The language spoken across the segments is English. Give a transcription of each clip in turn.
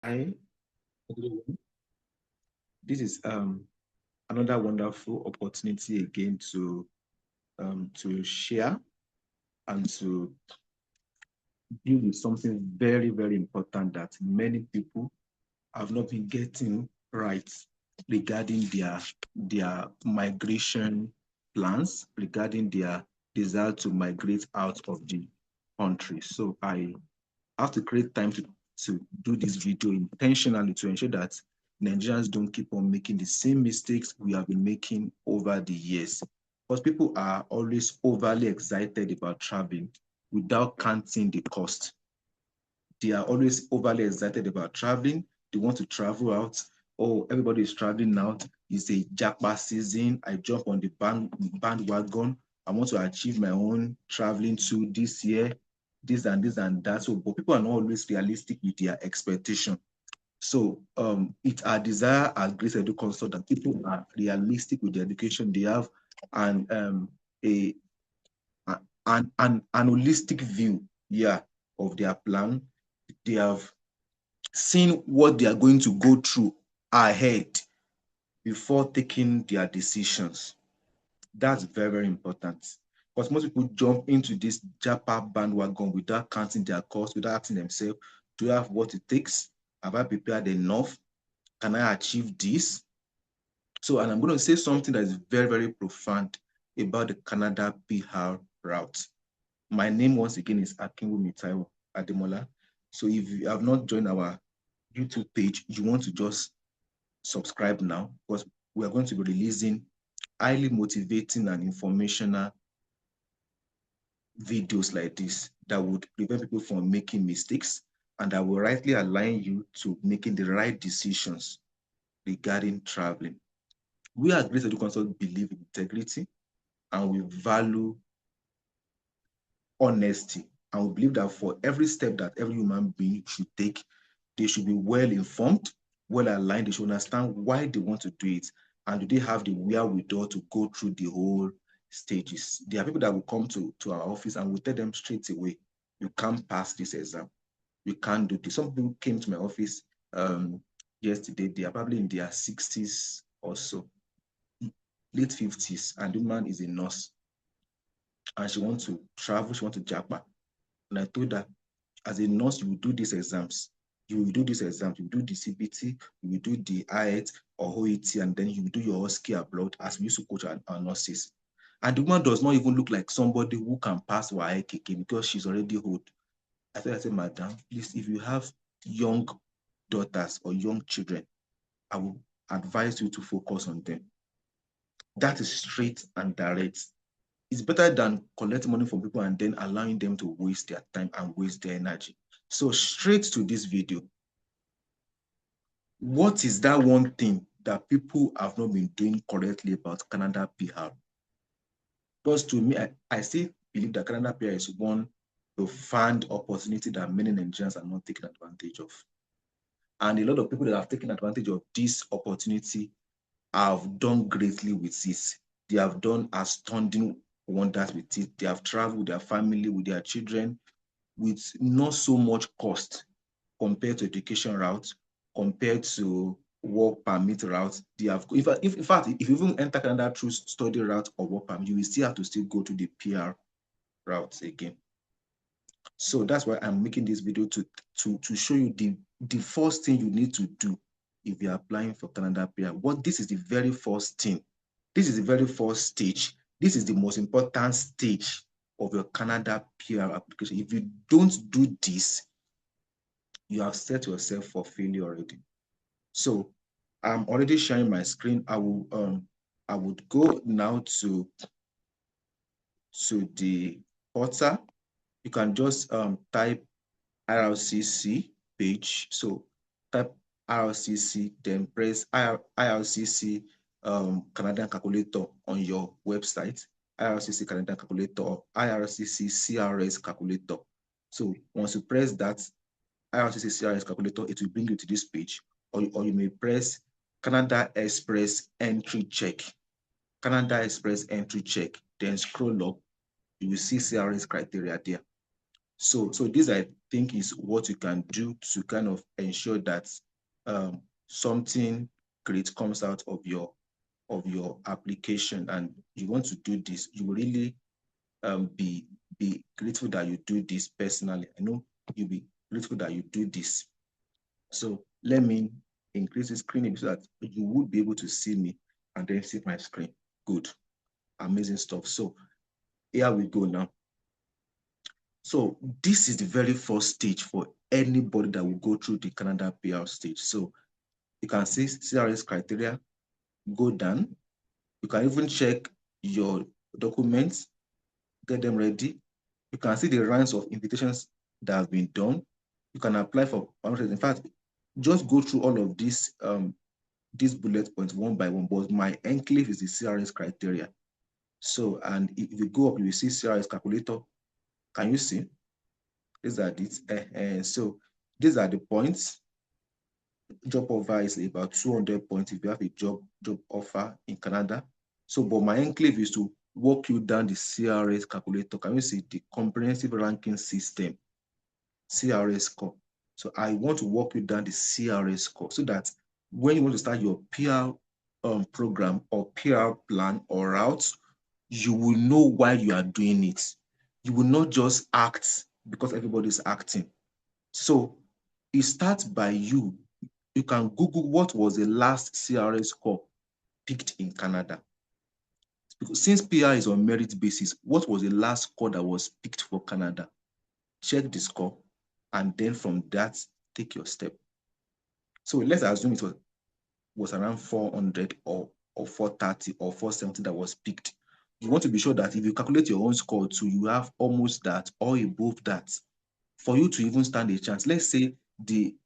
Hi, this is another wonderful opportunity again to share and to deal with something very, very important that many people have not been getting right regarding their migration plans, regarding their desire to migrate out of the country. So I have to create time to do this video intentionally to ensure that Nigerians don't keep on making the same mistakes we have been making over the years. Because people are always overly excited about traveling without counting the cost. They are always overly excited about traveling. They want to travel out. Oh, everybody is traveling out. It's a jackpot season. I jump on the bandwagon. I want to achieve my own traveling to this year, this and that. So, but people are not always realistic with their expectation. So it's our desire as Grace Edu Consult that people are realistic with the education they have and a an holistic view, yeah, of their plan. They have seen what they are going to go through ahead before taking their decisions. That's very, very important. Because most people jump into this Japa bandwagon without counting their costs, without asking themselves, do I have what it takes? Have I prepared enough? Can I achieve this? So, and I'm going to say something that is very, very profound about the Canada PR route. My name, once again, is Akinwumi Taiwo Ademola. So, if you have not joined our YouTube page, you want to just subscribe now because we are going to be releasing highly motivating and informational videos like this that would prevent people from making mistakes and that will rightly align you to making the right decisions regarding traveling. We at Grace Edu Consult believe in integrity and we value honesty. And we believe that for every step that every human being should take, they should be well informed, well aligned. They should understand why they want to do it. And do they have the wherewithal to go through the whole stages? There are people that will come to our office and we tell them straight away, you can't pass this exam. You can't do this. Some people came to my office yesterday. They are probably in their 60s or so, late 50s, and the woman is a nurse and she wants to travel, she wants to Japan. And I told her, as a nurse, you will do these exams. You will do these exams. You will do the CBT, you will do the IELTS or OET, and then you will do your OSCE abroad as we used to coach our nurses. And the woman does not even look like somebody who can pass WAEC because she's already old. I said, Madam, please, if you have young daughters or young children, I will advise you to focus on them. That is straight and direct. It's better than collecting money from people and then allowing them to waste their time and waste their energy. So straight to this video. What is that one thing that people have not been doing correctly about Canada PR? Because to me, I still believe that Canada PR is one profound opportunity that many Nigerians are not taking advantage of. And a lot of people that have taken advantage of this opportunity have done greatly with it. They have done astounding wonders with it. They have traveled with their family, with their children, with not so much cost compared to education route, compared to work permit route. They have, in fact, if you even enter Canada through study route or work permit, you will still have to still go to the PR route again. So that's why I'm making this video to show you the first thing you need to do if you're applying for Canada PR. This is the very first thing. This is the very first stage. This is the most important stage of your Canada PR application. If you don't do this, you have set yourself for failure already. So I'm already sharing my screen. I would go now to the portal. You can just type IRCC page. So type IRCC, then press IRCC Canadian calculator on your website, IRCC Canadian calculator or IRCC CRS calculator. So once you press that IRCC CRS calculator, it will bring you to this page, or you may press Canada Express entry check. Canada Express entry check, then scroll up, you will see CRS criteria there. So these are think is what you can do to kind of ensure that something great comes out of your application, and you want to do this, you will really be grateful that you do this personally. I know you'll be grateful that you do this. So let me increase the screen so that you would be able to see me and then see my screen. Good. Amazing stuff. So here we go now. So this is the very first stage for anybody that will go through the Canada PR stage. So you can see CRS criteria, go down. You can even check your documents, get them ready. You can see the rounds of invitations that have been done. You can apply for permission. In fact, just go through all of these bullet points one by one, but my enclave is the CRS criteria. So, and if you go up, you will see CRS calculator. Can you see? These are it. So these are the points. Job offer is about 200 points if you have a job offer in Canada. So, but my enclave is to walk you down the CRS calculator. Can you see the comprehensive ranking system, CRS score? So I want to walk you down the CRS score so that when you want to start your PR program or PR plan or route, you will know why you are doing it. You will not just act because everybody is acting. So it starts by you. You can Google what was the last CRS score picked in Canada. Because since PR is on merit basis, what was the last score that was picked for Canada? Check the score, and then from that, take your step. So let's assume it was around 400 or 430 or 470 that was picked. You want to be sure that if you calculate your own score too, you have almost that or above that for you to even stand a chance. Let's say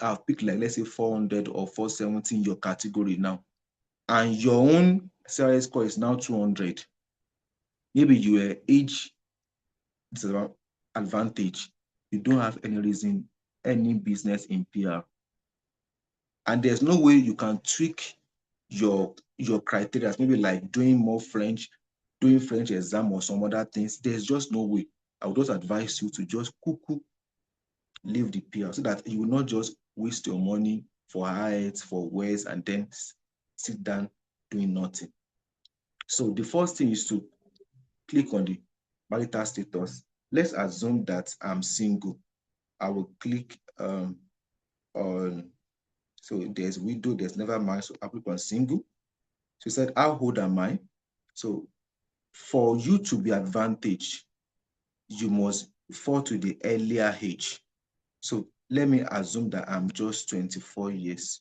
I've picked like, let's say 400 or 470 in your category now, and your own CRS score is now 200. Maybe you are age disadvantage. You don't have any reason, any business in PR. And there's no way you can tweak your criteria, maybe like doing more French, doing French exam or some other things. There's just no way. I would just advise you to just leave the PR so that you will not just waste your money for heights, for ways, and then sit down doing nothing. So the first thing is to click on the marital status. Let's assume that I'm single. I will click on, so there's widow, there's never married, so I click on single. So it said, how old am I? So for you to be advantaged, you must fall to the earlier age. So let me assume that I'm just 24 years.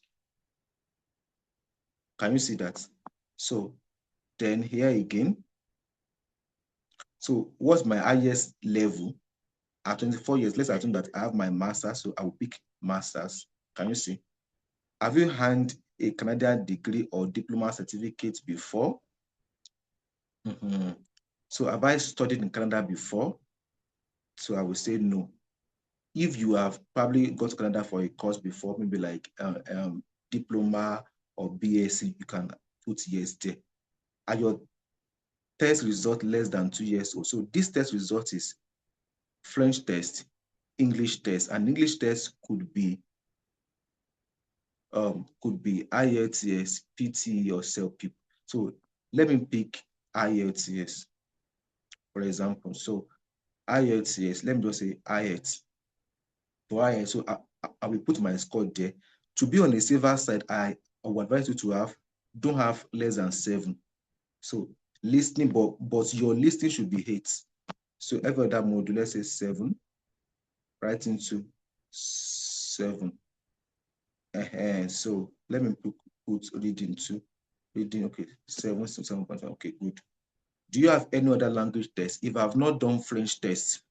Can you see that? So then here again, so what's my highest level? At 24 years, let's assume that I have my master's, so I will pick master's. Can you see? Have you earned a Canadian degree or diploma certificate before? So have I studied in Canada before? So I will say no. If you have probably got to Canada for a course before, maybe like diploma or BSc, you can put yes there. Are your test result less than 2 years old? So this test result is French test, English test, and English test could be IELTS, PTE, or CELP. So let me pick IELTS, for example. So IELTS, let me just say IELTS. For IELTS, so I will put my score there. To be on the safer side, I would advise you to don't have less than 7. So listening, but your listening should be 8. So every other module, let's say 7, right into 7. So let me put reading to reading. Okay, 7.1. Okay, good. Do you have any other language test? If I've not done French test,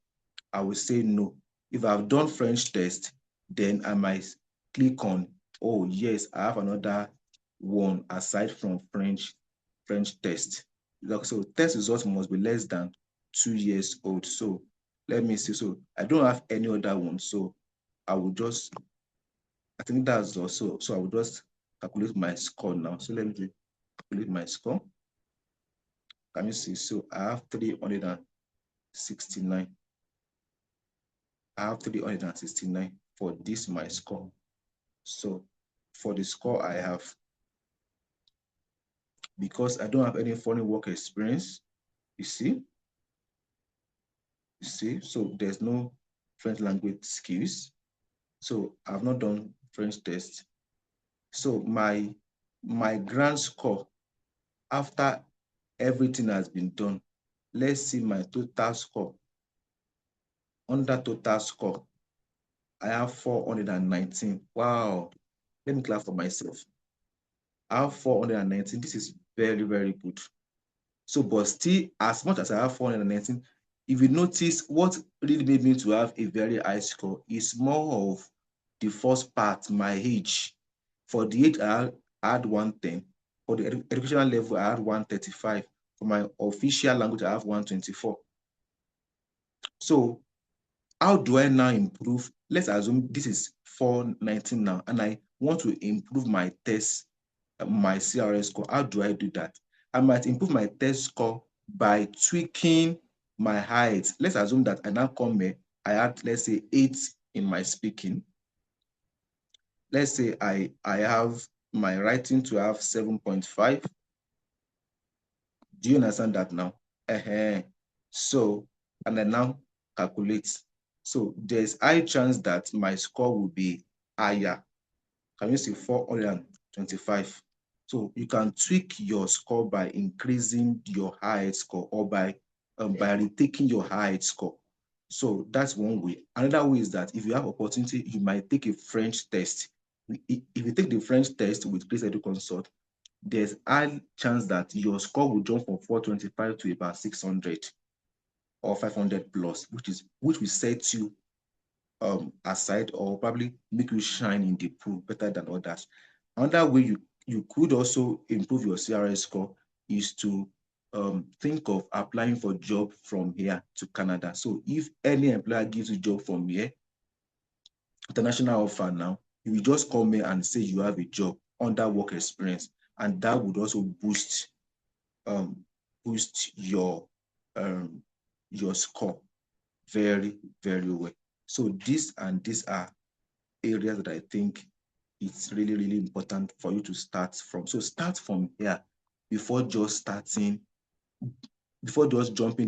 I will say no. If I've done French test, then I might click on, oh yes, I have another one aside from French test. So test results must be less than 2 years old. So let me see. So I don't have any other one. So I will just, I think that's also, so I will just calculate my score now. So let me calculate my score. Can you see? So I have 369. I have 369 for this my score. So for the score I have, because I don't have any foreign work experience, you see, so there's no French language skills. So I've not done French test. So my grand score after everything has been done, let's see my total score. Under total score, I have 419. Wow. Let me clap for myself. I have 419. This is very, very good. So, but still, as much as I have 419, if you notice, what really made me to have a very high score is more of the first part, my age. For the age, I had 110. For the educational level, I had 135. For my official language, I have 124. So, how do I now improve? Let's assume this is 419 now, and I want to improve my test, my CRS score. How do I do that? I might improve my test score by tweaking my height. Let's assume that I now come here, I had, let's say, 8 in my speaking. Let's say I have my writing to have 7.5. Do you understand that now? So, and I now calculate. So there's high chance that my score will be higher. Can you see 425? So you can tweak your score by increasing your height score or by retaking your height score. So that's one way. Another way is that if you have opportunity, you might take a French test. If you take the French test with Grace Edu Consult, there's high chance that your score will jump from 425 to about 600 or 500 plus, which will set you aside or probably make you shine in the pool better than others. Another way you could also improve your CRS score is to think of applying for job from here to Canada. So if any employer gives you a job from here, international offer now, you will just come here and say you have a job under work experience, and that would also boost your score very, very well. So these are areas that I think it's really, really important for you to start from. So start from here before just jumping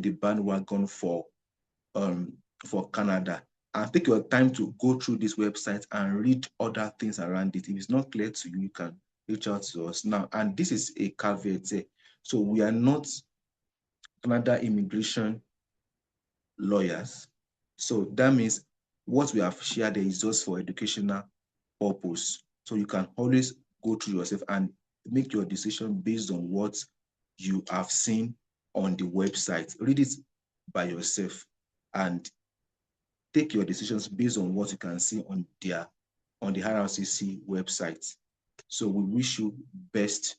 the bandwagon for Canada. And take your time to go through this website and read other things around it. If it's not clear to you, you can reach out to us now. And this is a caveat. So we are not Canada immigration lawyers. So that means what we have shared there is just for educational purpose. So you can always go through yourself and make your decision based on what you have seen on the website. Read it by yourself and take your decisions based on what you can see on the IRCC website. So we wish you best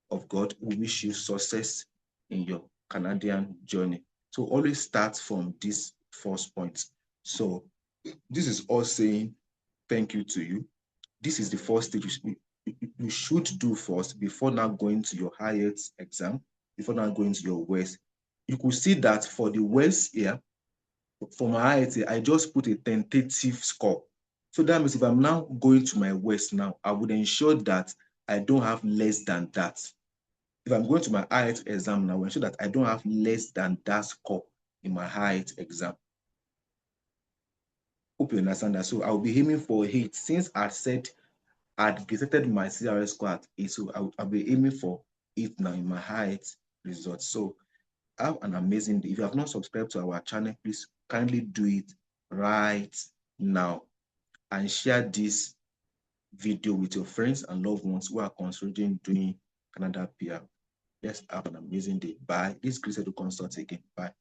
of God. We wish you success in your Canadian journey. So always start from this first point. So this is all saying thank you to you. This is the first stage you should do first before now going to your highest exam, before now going to your WES. You could see that for the WES here, for my IIT, I just put a tentative score. So that means if I'm now going to my WES now, I would ensure that I don't have less than that. If I'm going to my IELTS exam now, I will ensure that I don't have less than that score in my IELTS exam. Hope you understand that. So I'll be aiming for 8. Since I said I'd gazetted my CRS score at 8, so I'll be aiming for 8 now in my IELTS results. So have an amazing day. If you have not subscribed to our channel, please kindly do it right now and share this video with your friends and loved ones who are considering doing Canada PR. Yes, have an amazing day. Bye. This is Grace Edu Consult again. Bye.